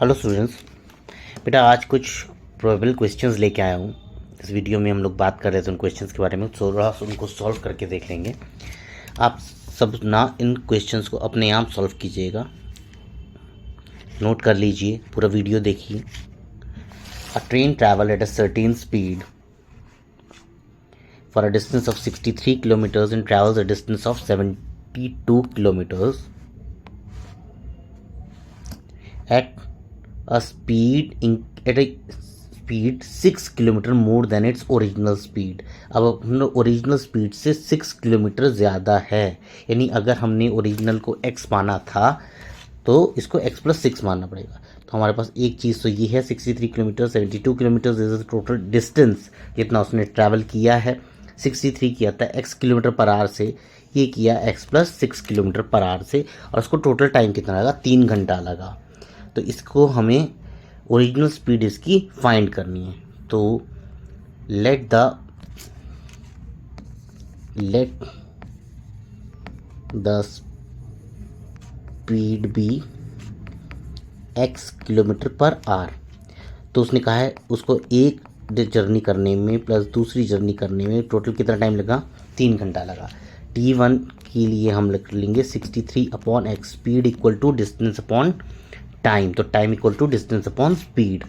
Hello students, बेटा आज कुछ प्रोबेबल क्वेश्चंस लेके आया हूँ। इस वीडियो में हम लोग बात कर रहे थे उन क्वेश्चंस के बारे में, थोड़ा उनको सॉल्व करके देख लेंगे। आप सब ना इन क्वेश्चंस को अपने आप सॉल्व कीजिएगा, नोट कर लीजिए, पूरा वीडियो देखिए। अ train travel at a certain speed for a distance of 63 kilometres and travels a distance of 72 kilometres at a speed 6 kilometre more than its original speed. अब हमने ओरिजिनल स्पीड से 6 kilometre ज़्यादा है, यानी अगर हमने ओरिजिनल को x माना था तो इसको x+6 मानना पड़ेगा। तो हमारे पास एक चीज़ तो ये है 63 kilometre, 72 kilometre is total distance जितना उसने ट्रैवल किया है। 63 किया था x किलोमीटर पर आवर से, ये किया x+6 किलोमीटर पर आवर से, और उसको टोटल टाइम कितना लगा? 3 घंटा लगा। तो इसको हमें ओरिजिनल स्पीड इसकी फाइंड करनी है। तो let the speed be x kilometre per hour. तो उसने कहा है उसको एक जर्नी करने में प्लस दूसरी जर्नी करने में टोटल कितना टाइम लगा? 3 घंटा लगा। t1 के लिए हम लिख लेंगे 63/x, speed equal to distance upon time. तो time equal to distance upon speed.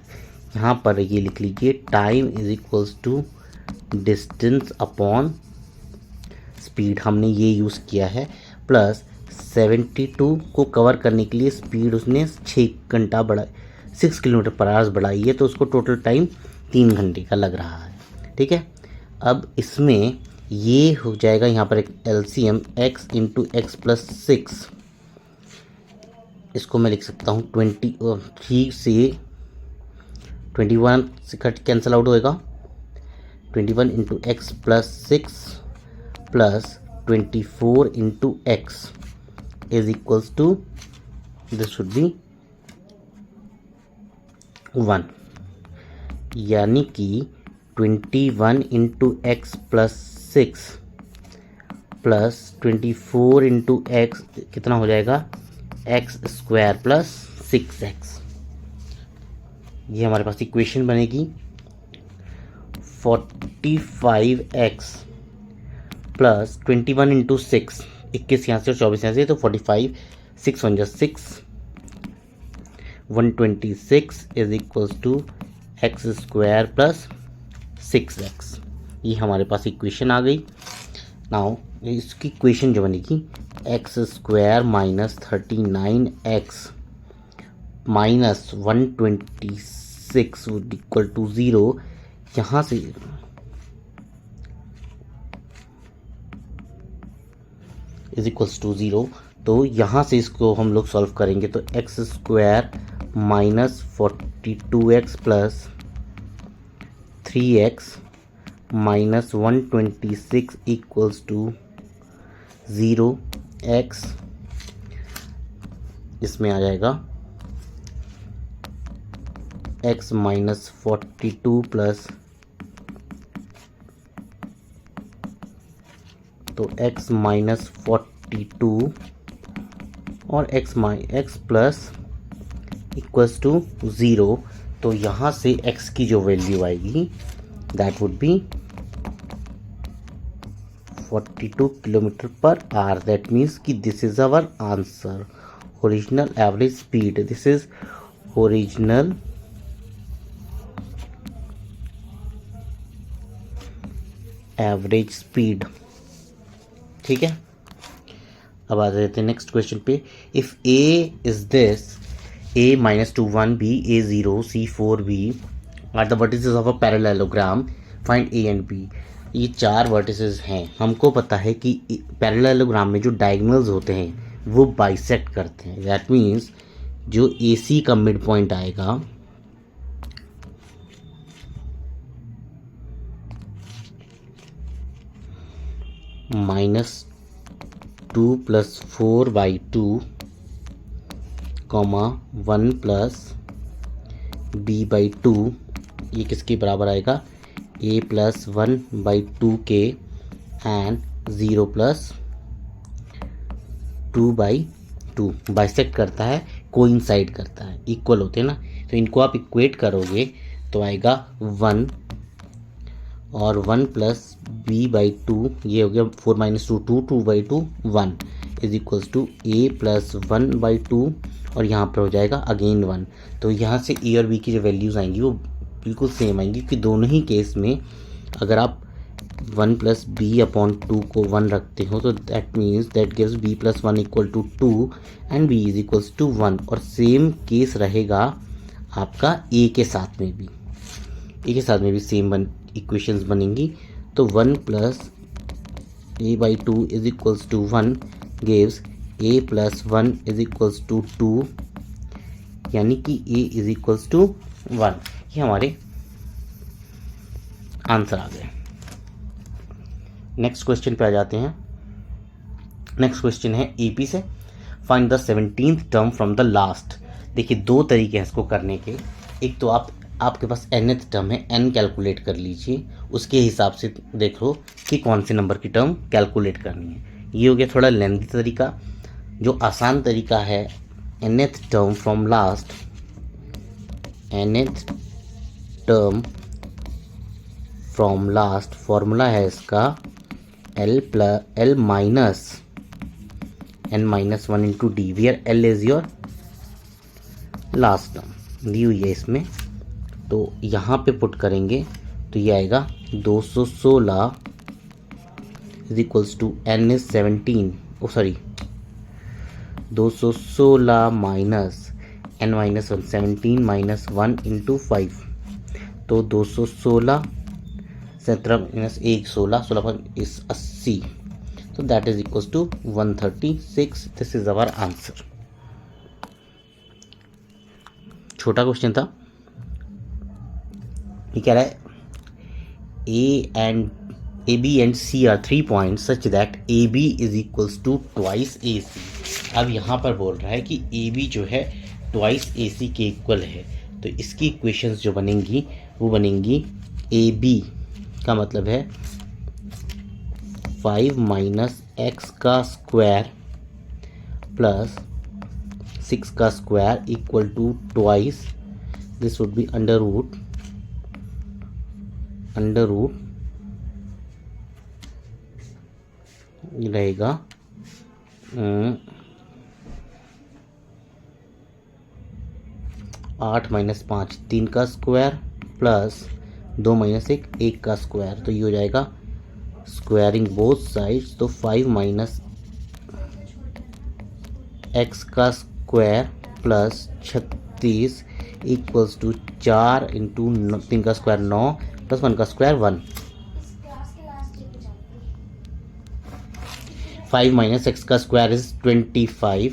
यहाँ पर ये लिख लीजिए, time is equals to distance upon speed, हमने ये यूज़ किया है। प्लस 72 को कवर करने के लिए स्पीड उसने 6 घंटा बढ़ा, 6 किलोमीटर पर आवर बढ़ाई है, तो उसको टोटल टाइम 3 घंटे का लग रहा है। ठीक है, अब इसमें ये हो जाएगा यहाँ पर एक LCM x इंटू x+6। इसको मैं लिख सकता हूँ 23 से 21 से कट कैंसिल आउट होएगा। 21 into x+6 plus 24 into x is equals to, this should be 1, यानी कि 21 into x+6 plus 24 into x कितना हो जाएगा? x² plus 6x। ये हमारे पास इक्वेशन बनेगी। 45x प्लस 21 इंटू 6, 21 यहाँ से और 24 यहाँ से, तो 45, 6 1 6, 126 is equals to x² plus 6x। ये हमारे पास इक्वेशन आ गई। नाउ इसकी इक्वेशन जो बनेगी x² minus 39x minus 126 would equal to 0। यहाँ से इज इक्वल्स टू 0, तो यहाँ से इसको हम लोग सॉल्व करेंगे तो x² minus 42x plus 3x minus 126 equals to 0x। इसमें आ जाएगा x माइनस 42 प्लस, तो x माइनस 42 और x प्लस इक्वल्स टू 0। तो यहाँ से x की जो वैल्यू आएगी that would be 42 kilometre per hour. That means कि this is our answer, original average speed. This is original average speed. ठीक है, अब आ जाते हैं नेक्स्ट क्वेश्चन पे। If a is this, a -2 1 b a 0 c 4 b are the vertices of a parallelogram, find a and b। ये 4 vertices हैं। हमको पता है कि पैरेललोग्राम में जो डायगोनल्स होते हैं वो बाइसेक्ट करते हैं। दैट मीन्स जो AC का मिड पॉइंट आएगा -2 + 4/2 1 + b/2, ये किसके बराबर आएगा? a + 1/2 के एंड 0 + 2/2 बाइसेक्ट करता है कोइंसाइड करता है, इक्वल होते हैं ना, तो इनको आप इक्वेट करोगे तो आएगा 1 और 1 प्लस बी बाई 2, ये हो गया 4 minus 2 2, 2 by 2 1 is equals to a plus 1 by 2 और यहाँ पर हो जाएगा अगेन 1। तो यहाँ से ए और बी की जो वैल्यूज़ आएंगी वो बिल्कुल सेम आएंगी, क्योंकि दोनों ही केस में अगर आप 1 प्लस बी अपॉन 2 को 1 रखते हो तो that means that gives b plus 1 equal to 2 and b is equals to 1। और सेम केस रहेगा आपका a के साथ में भी, a के साथ में भी सेम इक्वेशंस बनेंगी। तो 1 plus a by 2 is equals to 1 gives a plus 1 is equals to 2, यानी कि a इज इक्वल्स टू 1। ये हमारे आंसर आ गए। नेक्स्ट क्वेश्चन पे आ जाते हैं। नेक्स्ट क्वेश्चन है एपी से, find the 17th term from the last. देखिए दो तरीके हैं इसको करने के। एक तो आपके पास nth टर्म है, n कैलकुलेट कर लीजिए, उसके हिसाब से देख लो कि कौन से नंबर की टर्म कैलकुलेट करनी है। ये हो गया थोड़ा लेंथी तरीका। जो आसान तरीका है nth term from last, nth term from last formula है इसका L minus n minus 1 into D, where L is your last term दी हुई है इसमें। तो यहाँ पे पुट करेंगे तो ये आएगा 216 is equals to n is 17, oh sorry 216 minus n minus 1, 17 minus 1 into 5, तो 216 17 माइनस 1 16, 16 इज 80, तो that is equals to 136। This is our answer. छोटा क्वेश्चन था। ये कह रहा है A B and C are 3 points such that A B is equals to twice A C. अब यहाँ पर बोल रहा है कि ए बी जो है ट्वाइस ए सी के इक्वल है, तो इसकी इक्वेशंस जो बनेंगी वो बनेंगी ए बी का मतलब है 5 माइनस एक्स का स्क्वायर प्लस 6 का square equal to twice, this would be under root रहेगा 8 माइनस 5 3 का स्क्वायर प्लस 2 माइनस 1 का स्क्वायर, तो ये हो जाएगा स्क्वायरिंग बोथ साइड्स, तो 5 माइनस एक्स का square plus 36 equals to 4 into 3 का स्क्वायर 9 प्लस 1 का स्क्वायर 1। 5 माइनस एक्स का square is 25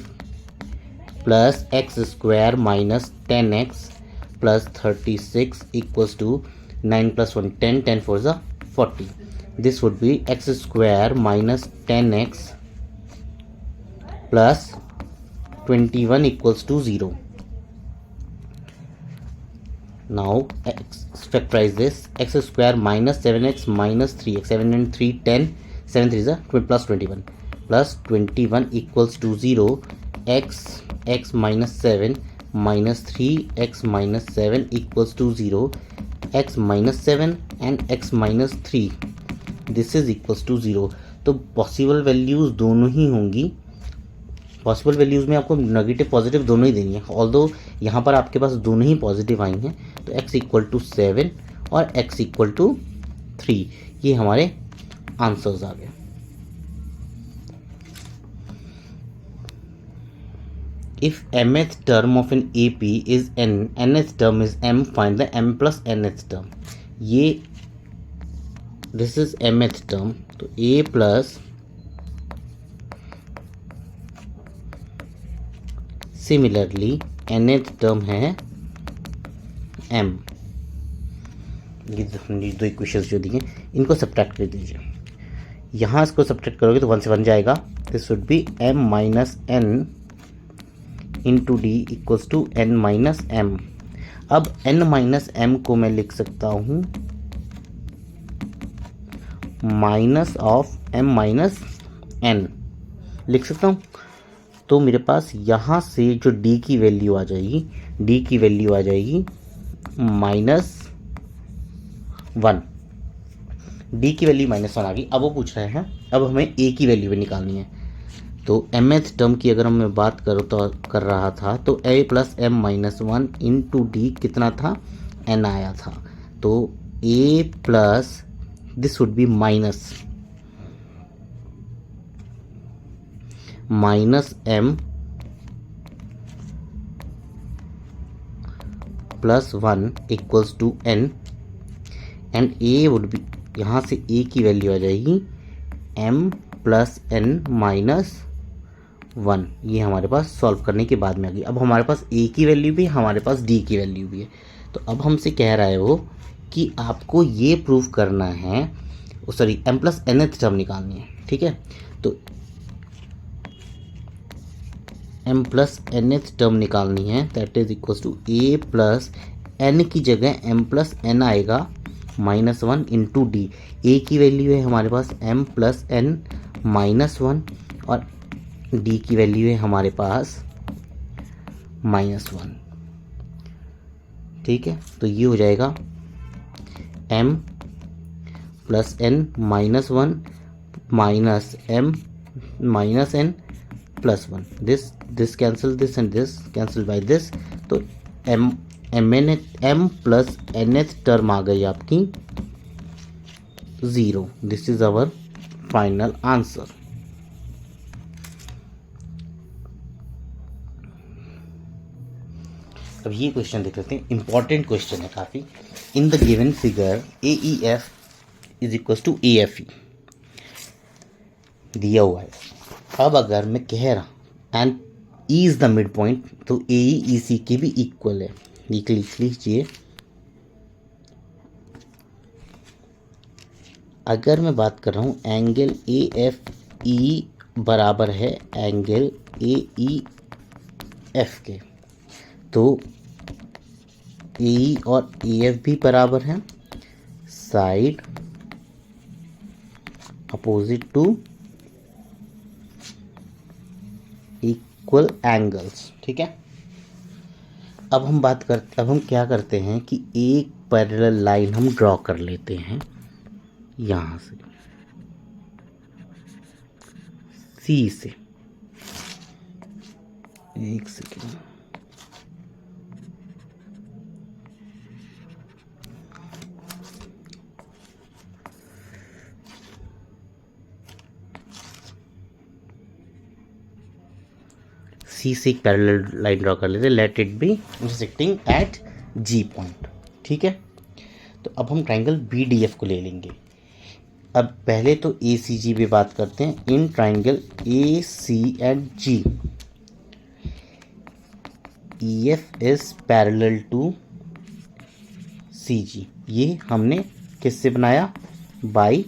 plus x square minus 10x plus 36 equals to 9 plus 1 10, 10 4 is 40. This would be x square minus 10x plus 21 equals to 0. Now x factorize this, x square minus 7x minus 3x, 7 and 3 10, 7 3 is plus 21 plus 21 equals to 0. x minus 7 minus 3x minus 7 equals to 0. x minus 7 and x minus 3 this is equals to 0। तो possible values दोनों ही होंगी। Possible values में आपको negative positive दोनों ही देनी है, although यहाँ पर आपके पास दोनों ही पॉजिटिव आई हैं, तो x इक्वल टू 7 और x इक्वल टू 3, ये हमारे आंसर्स आ गए। If mth term of an AP is n, nth term is m, find the m plus nth term। ये this is mth term, तो a plus similarly nth term है m। ये दो equations जो दिए इनको सब्ट्रैक्ट कर दीजिए। यहाँ इसको सब्ट्रैक्ट करोगे तो 1 से 1 जाएगा, this would be m minus n into d equals to n minus m। अब n माइनस m को मैं लिख सकता हूँ minus of m minus n लिख सकता हूँ। तो मेरे पास यहाँ से जो डी की वैल्यू आ जाएगी, डी की वैल्यू आ जाएगी -1, डी की वैल्यू -1 आ गई। अब वो पूछ रहे हैं अब हमें ए की वैल्यू भी निकालनी है। तो mth टर्म की अगर मैं बात करूँ तो कर रहा था तो a plus m -1 into d कितना था, n आया था। तो a plus this would be minus m plus 1 equals to n and a would be, यहाँ से a की वैल्यू आ जाएगी m प्लस n -1। ये हमारे पास सॉल्व करने के बाद में आ गई। अब हमारे पास a की वैल्यू भी है, हमारे पास d की वैल्यू भी है। तो अब हमसे कह रहा है वो कि आपको ये प्रूव करना है, sorry m plus nth term निकालनी है, ठीक है। तो m प्लस nth टर्म निकालनी है, that is equals to a plus n की जगह m प्लस n आएगा -1 इंटू डी। ए की वैल्यू है हमारे पास m प्लस n -1 और डी की वैल्यू है हमारे पास -1, ठीक है। तो ये हो जाएगा m plus n -1 minus m minus n plus 1, this cancel this and this cancel by this. तो m प्लस nth टर्म आ गई आपकी 0। This is our final answer. अब ये क्वेश्चन देख लेते हैं, इंपॉर्टेंट क्वेश्चन है काफ़ी। In the given figure A E F is equal to A F E दिया हुआ है। अब अगर मैं कह रहा and E is the midpoint, तो ए ई सी के भी इक्वल है, लिख लीजिए। अगर मैं बात कर रहा हूँ एंगल ए एफ ई बराबर है एंगल ए ई एफ के, तो ए और ए एफ भी बराबर हैं, side opposite to equal angles, ठीक है। अब हम क्या करते हैं कि एक पैरेलल लाइन हम ड्रॉ कर लेते हैं यहाँ से सी से। एक सेकेंड, सी से एक पैरेलल लाइन ड्रॉ कर लेते हैं, let it be intersecting at G point, ठीक है। तो अब हम ट्राइंगल बी डी एफ को ले लेंगे। अब पहले तो ए सी जी पे बात करते हैं। In triangle A C and G E F is parallel to C G. ये हमने किससे बनाया, बाई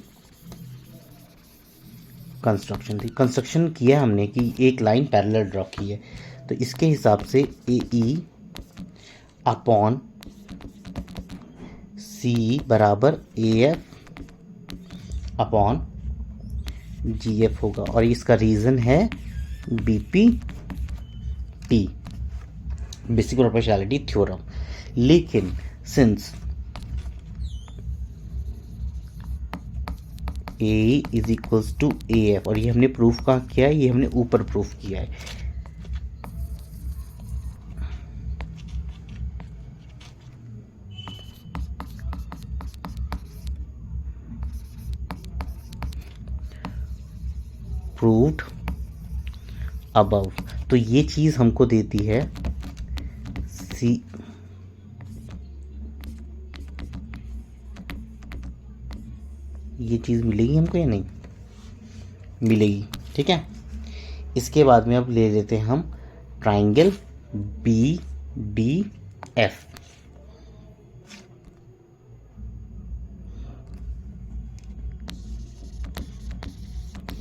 कंस्ट्रक्शन किया हमने कि एक लाइन पैरेलल ड्रॉ की है। तो इसके हिसाब से ए ई अपॉन सी बराबर A F upon G F होगा, और इसका रीज़न है B P T, basic proportionality theorem. लेकिन since A is equals to A F, और ये हमने प्रूफ कहाँ किया है, ये हमने ऊपर प्रूफ किया है। प्रूव्ड अबव, तो ये चीज हमको देती है सी, ये चीज मिलेगी हमको या नहीं मिलेगी, ठीक है। इसके बाद में अब ले लेते हैं हम triangle B D F.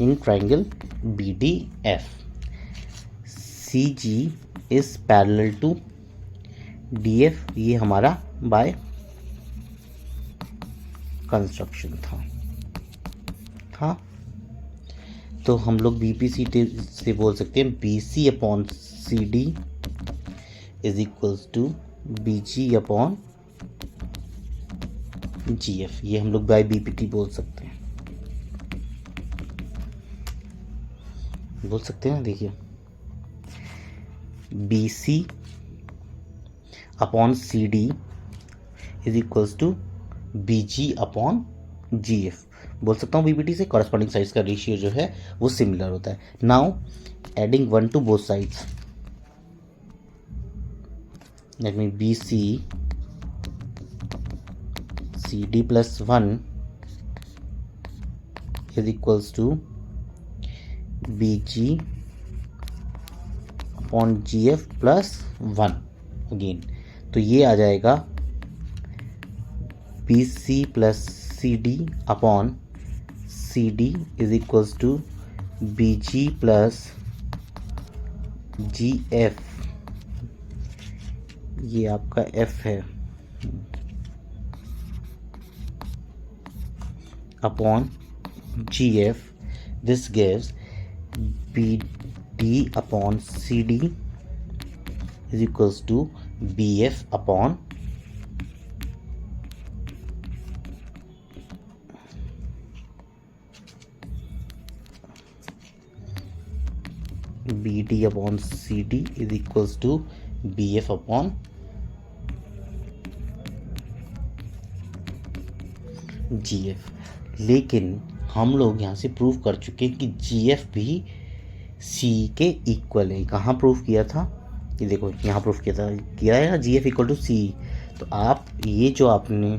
In triangle B D F C G is parallel to D F, ये हमारा बाय कंस्ट्रक्शन था। तो हम लोग BPC से बोल सकते हैं BC upon CD is equals to BG upon GF। ये हम लोग बाय BPT बोल सकते हैं, देखिए BC upon CD is equals to BG upon GF बोल सकता हूँ BPT से। कॉरस्पॉन्डिंग साइड्स का रेशियो जो है वो सिमिलर होता है। Now adding 1 to both sides, that mean BC CD plus 1 is equals to BG upon GF plus 1 again. तो ये आ जाएगा BC plus CD upon CD is equals to BG plus GF। ये आपका F है upon GF। this gives BD upon CD is equals to BF upon BD upon CD is equals to BF upon GF। लेकिन हम लोग यहाँ से prove कर चुके हैं कि GF भी C के इक्वल है। कहाँ प्रूव किया था, ये देखो यहाँ प्रूफ किया है ना, GF इक्वल टू C। तो आप ये जो आपने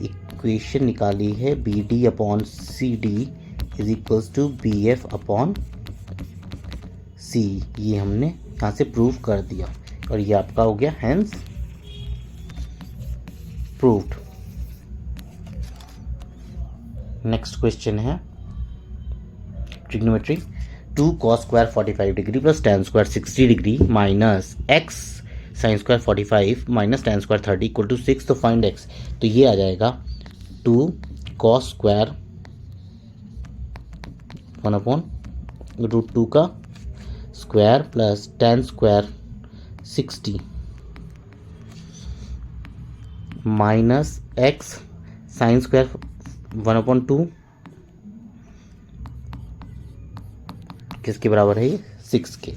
इक्वेशन निकाली है BD upon CD is equals to BF upon C, ये हमने यहाँ से प्रूव कर दिया और ये आपका हो गया हेंस प्रूव्ड। नेक्स्ट क्वेश्चन है trigonometry. 2 cos square 45 degree plus tan square 60 degree minus x sin square 45 minus tan square 30 equal to 6। तो फाइंड x। तो ये आ जाएगा 2 cos स्क्वायर 1/√2 का square plus tan square 60 minus x sin square 1/2 किसके बराबर है ये 6 के।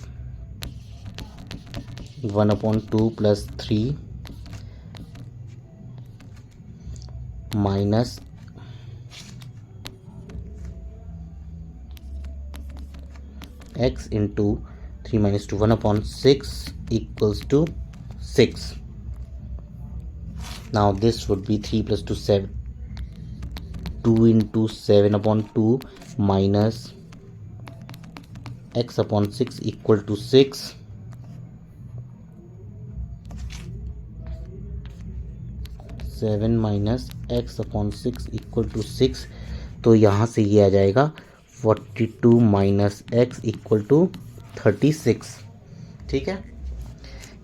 1/2 plus 3 minus x into 3 minus 2 1/6 equals to 6। Now this would be 3 plus 2 7, 2 into 7/2 minus x upon 6 equal to 6। Seven minus x upon 6 equal to 6। तो यहाँ से ये आ जाएगा 42 माइनस x इक्वल टू 36। ठीक है,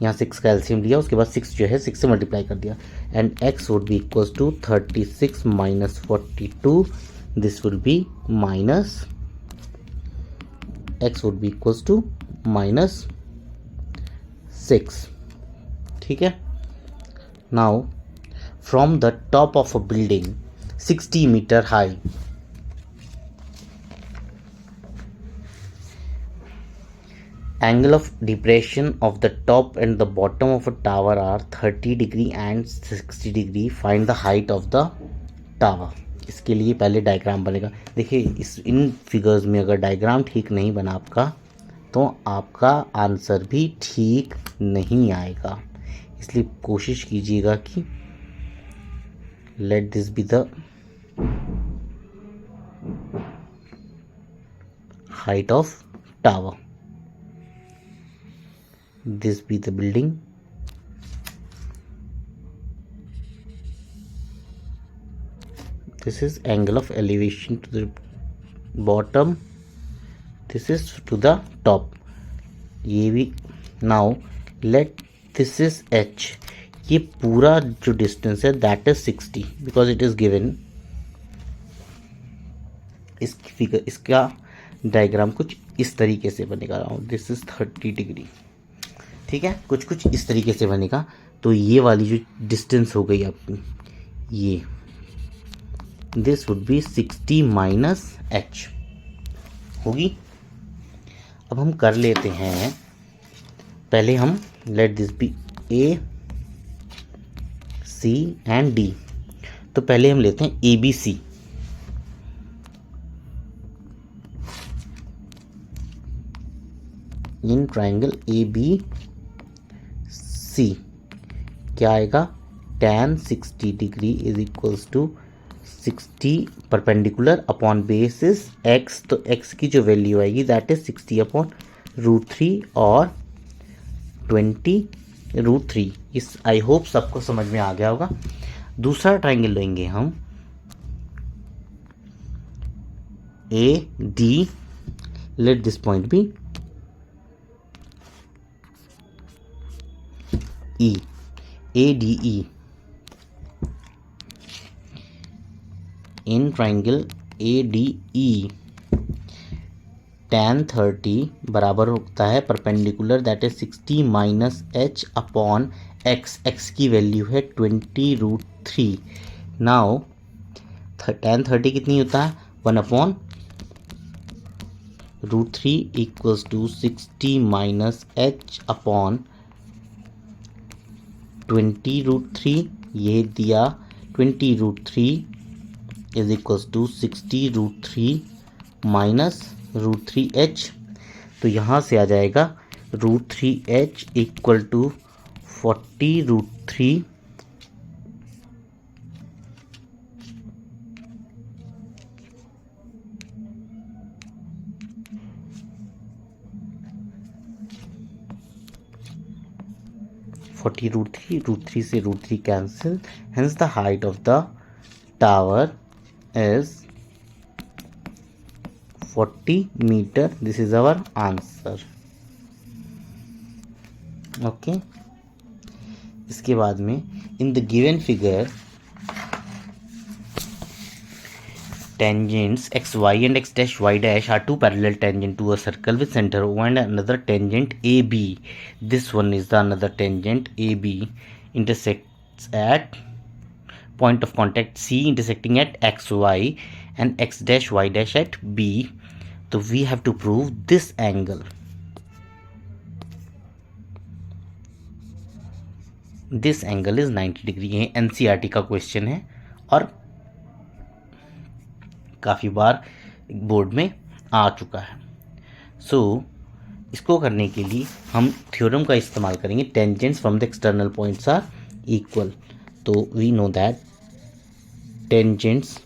यहाँ 6 का एलसीएम लिया, उसके बाद 6 जो है 6 से मल्टीप्लाई कर दिया and x would be equals to 36 minus 42। This would be minus x would be equals to minus 6। ठीक है, now from the top of a building 60 meter high, angle of depression of the top and the bottom of a tower are 30 degree and 60 degree. Find the height of the tower। इसके लिए पहले diagram बनेगा। देखिए इन figures में अगर diagram ठीक नहीं बना आपका तो आपका आंसर भी ठीक नहीं आएगा, इसलिए कोशिश कीजिएगा कि late this be the height of tower, this be the building, this is angle of elevation to the bottom, this is to the top, ये भी। now let this is h, ये पूरा जो डिस्टेंस है that is 60 because it is given। इस figure इसका diagram कुछ इस तरीके से बनेगा, दिस इज 30 डिग्री, ठीक है, कुछ कुछ इस तरीके से बनेगा। तो ये वाली जो डिस्टेंस हो गई आपकी, ये this would be 60 minus h होगी। अब हम कर लेते हैं, पहले हम let this be A C and D. तो पहले हम लेते हैं A B C. In triangle A B C क्या आएगा, tan 60 डिग्री is equals to 60 perpendicular upon base is x। तो x की जो वैल्यू आएगी दैट इज 60 अपॉन √3 और 20√3। इस आई होप सबको समझ में आ गया होगा। दूसरा ट्राइंगल लेंगे हम A D, let this point B E, ADE। In triangle ADE tan 30 बराबर होता है perpendicular that is 60 minus h upon x। x की वैल्यू है 20√3। नाउ tan 30 कितनी होता है, 1 upon √3 equals to 60 minus h upon 20√3। ये दिया 20√3 is equals to 60√3 minus √3h। तो यहाँ से आ जाएगा √3h इक्वल टू 40√3 √3 से √3 cancel, hence the height of the tower is 40 meter. This is our answer. Okay. इसके बाद में in the given figure tangents xy and x dash y dash are two parallel tangent to a circle with center O and another tangent AB. This one is the another tangent AB intersects at point of contact C intersecting at xy and x dash y dash at B. So we have to prove this angle. This angle is 90 degree. ये NCERT का question है और काफ़ी बार board में आ चुका है। सो इसको करने के लिए हम थ्योरम का इस्तेमाल करेंगे, tangents from the external points are equal. तो we know that tangents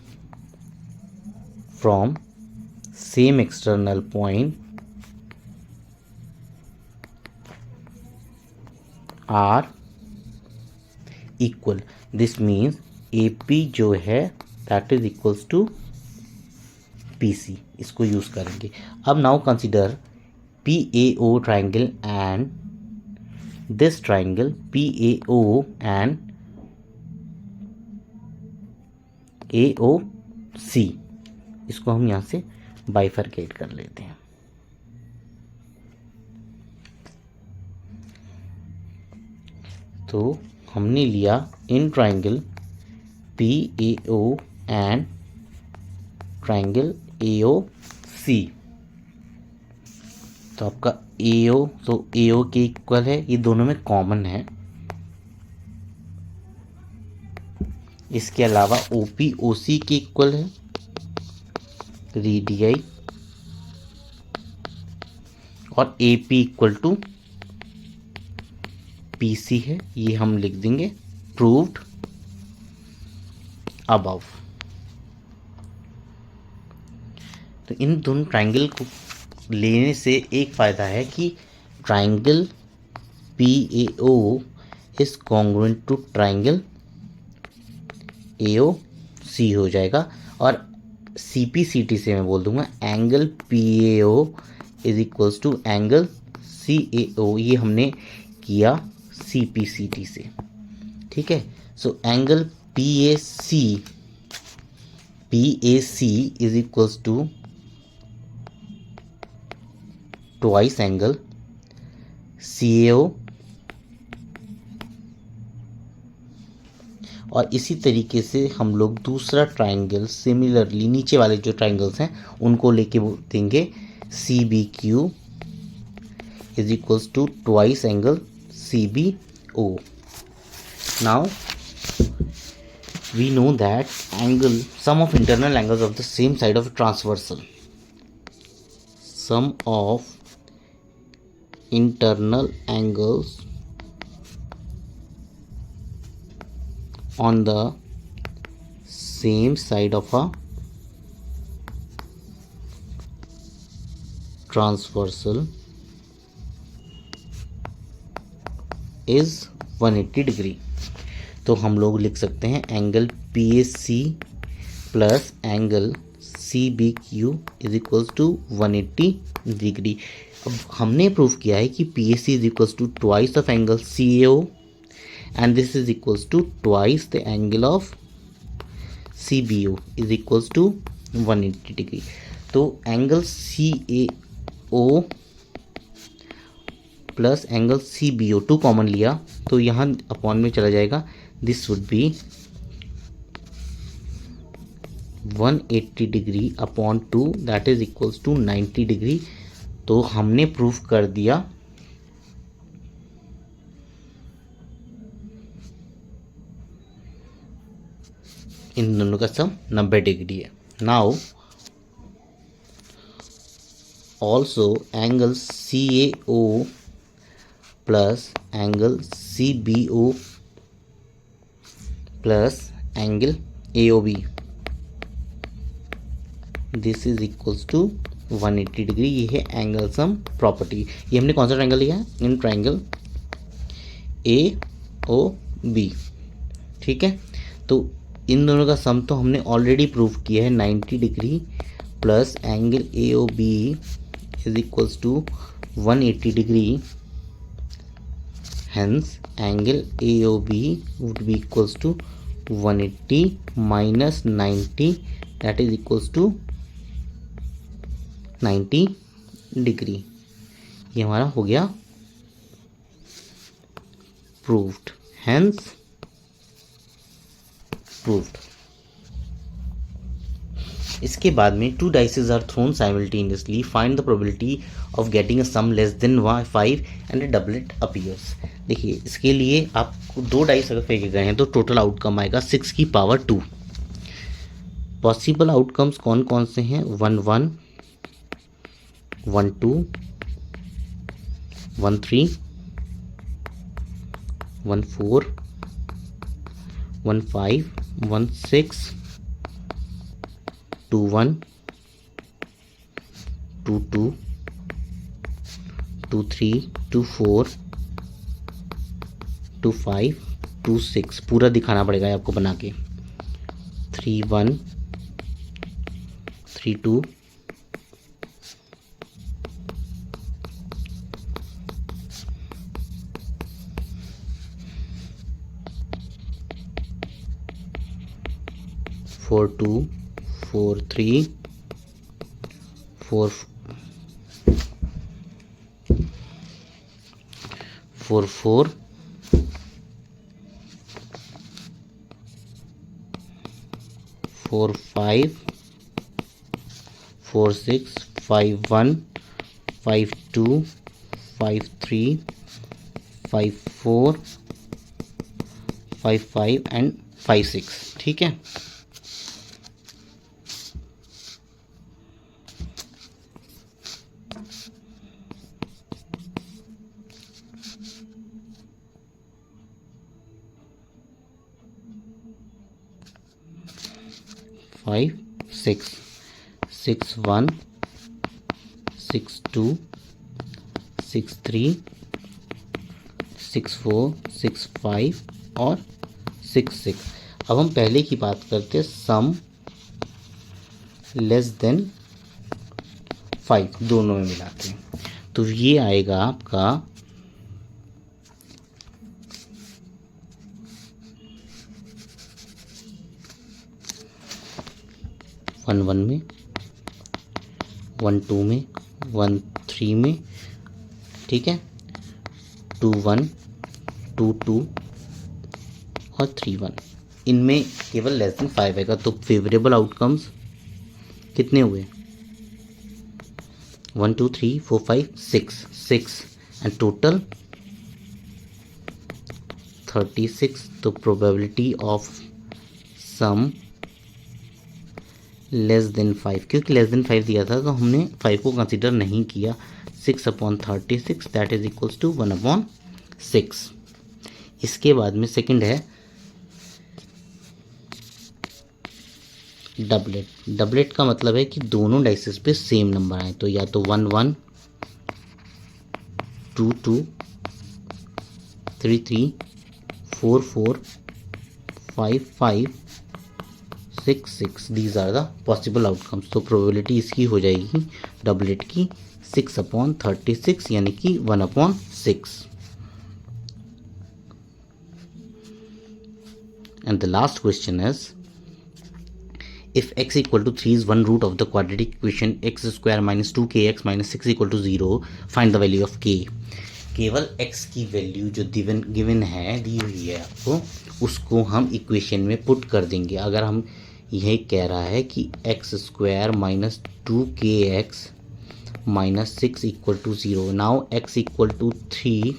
from same external point are equal. This means A P जो है that is equals to PC। इसको यूज करेंगे। अब now consider PAO triangle and this triangle PAO and AOC। इसको हम यहां से बाइफरकेट कर लेते हैं। तो हमने लिया in triangle PAO and triangle AOC। तो आपका AO तो AO के इक्वल है, ये दोनों में कॉमन है। इसके अलावा OP OC के इक्वल है, रेडियाई, और AP इक्वल टू PC है। ये हम लिख देंगे प्रूव्ड अबव। तो इन दोनों ट्राइंगल को लेने से एक फ़ायदा है कि triangle PAO is congruent to triangle AOC हो जाएगा। और CPCT से मैं बोल दूंगा angle PAO is equals to angle CAO। ये हमने किया CPCT से, ठीक है। So angle PAC is equals to twice angle CAO, और इसी तरीके से हम लोग दूसरा ट्राइंगल सिमिलरली नीचे वाले जो ट्राइंगल्स हैं उनको लेके देंगे CBQ is equals to twice angle CBO. Now we know that sum of internal angles of the same side of a transversal, sum of internal angles on the same side of a transversal is 180 degree. तो हम लोग लिख सकते हैं angle PAC plus angle CBQ is equals to 180 degree. अब हमने prove किया है कि PAC is equals to twice of angle CAO and this is equals to twice the angle of CBO is equals to 180 degree. तो angle CAO plus angle CBO 2 common लिया तो यहाँ upon में चला जाएगा. This would be 180 degree upon 2 that is equals to 90 degree. तो हमने proof कर दिया इन दोनों का सम 90 डिग्री है. Now also angle CAO plus angle CBO plus angle AOB this is equals to 180 degree. ये है एंगल सम प्रॉपर्टी. ये हमने कौन सा ट्रायंगल लिया है? In triangle AOB. ठीक है, तो इन दोनों का सम तो हमने ऑलरेडी प्रूव किया है 90 degree plus angle AOB is equals to 180 degree. Hence angle AOB would be equals to 180 minus 90 that is equals to 90 degree. ये हमारा हो गया प्रूव्ड. Hence proved. इसके बाद में two dices are thrown simultaneously, find the probability of getting a sum less than 5 and a doublet appears. देखिए इसके लिए आपको 2 डाइस अगर फेंके गए हैं तो टोटल आउटकम आएगा 6 की पावर 2. पॉसिबल आउटकम्स कौन कौन से हैं? 1 1 1 2 1 3 1 4 1 5 1 6 2 1 2 2 2 3 2 4 2 5 2 6. पूरा दिखाना पड़ेगा आपको बना के. 3 1 3 2 4 2 4 3 4 4 4 4 5 4 6 5 1 5 2 5 3 5 4 5 5 एंड 5 6. ठीक है, फाइव 6 6 1 6 2 6 3 6 4 6 5 और 6 6. अब हम पहले की बात करते हैं सम लेस देन 5 दोनों में मिलाते हैं. तो ये आएगा आपका 1 1 में 1 2 में 1 3 में ठीक है, 2 1 2 2 और 3 1, इनमें केवल लेस देन 5 आएगा। तो फेवरेबल आउटकम्स कितने हुए? 1 2 3 4 5 6 एंड टोटल 36। तो probability of sum less than 5, क्योंकि लेस देन 5 दिया था तो हमने 5 को कंसिडर नहीं किया। 6/36 दैट इज इक्वल्स टू 1/6। इसके बाद में सेकंड है डबलेट। डबलेट का मतलब है कि दोनों डाइसेस पे सेम नंबर आए, तो या तो 1 1 2 2 3 3 4 4 5 5 6 6, these are the possible outcomes. तो प्रोबेबिलिटी इसकी हो जाएगी डबलेट की 6/36 यानी कि 1/6। And the last question is if x equal to 3 is one root of the quadratic equation x square minus 2kx minus 6 equal to 0, find the value of k। केवल x की value जो given है, दी हुई है आपको, उसको हम equation में पुट कर देंगे। अगर हम यही कह रहा है कि x square minus 2kx minus 6 equal to 0, now x equal to 3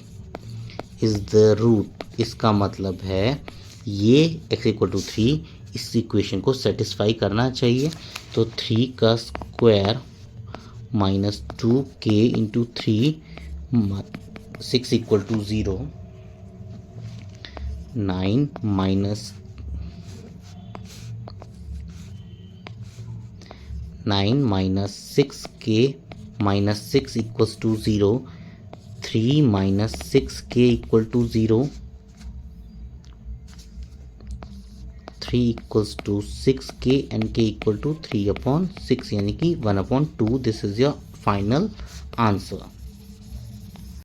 is the root, इसका मतलब है ये x इक्वल टू 3 इस इक्वेशन को सेटिस्फाई करना चाहिए। तो 3 का square minus 2k into 3 6 equal to 0, 9 minus 6k minus 6 equals to 0, 3 minus 6k equal to 0, 3 equals to 6k and k equal to 3/6 यानी कि 1/2। This is your final answer.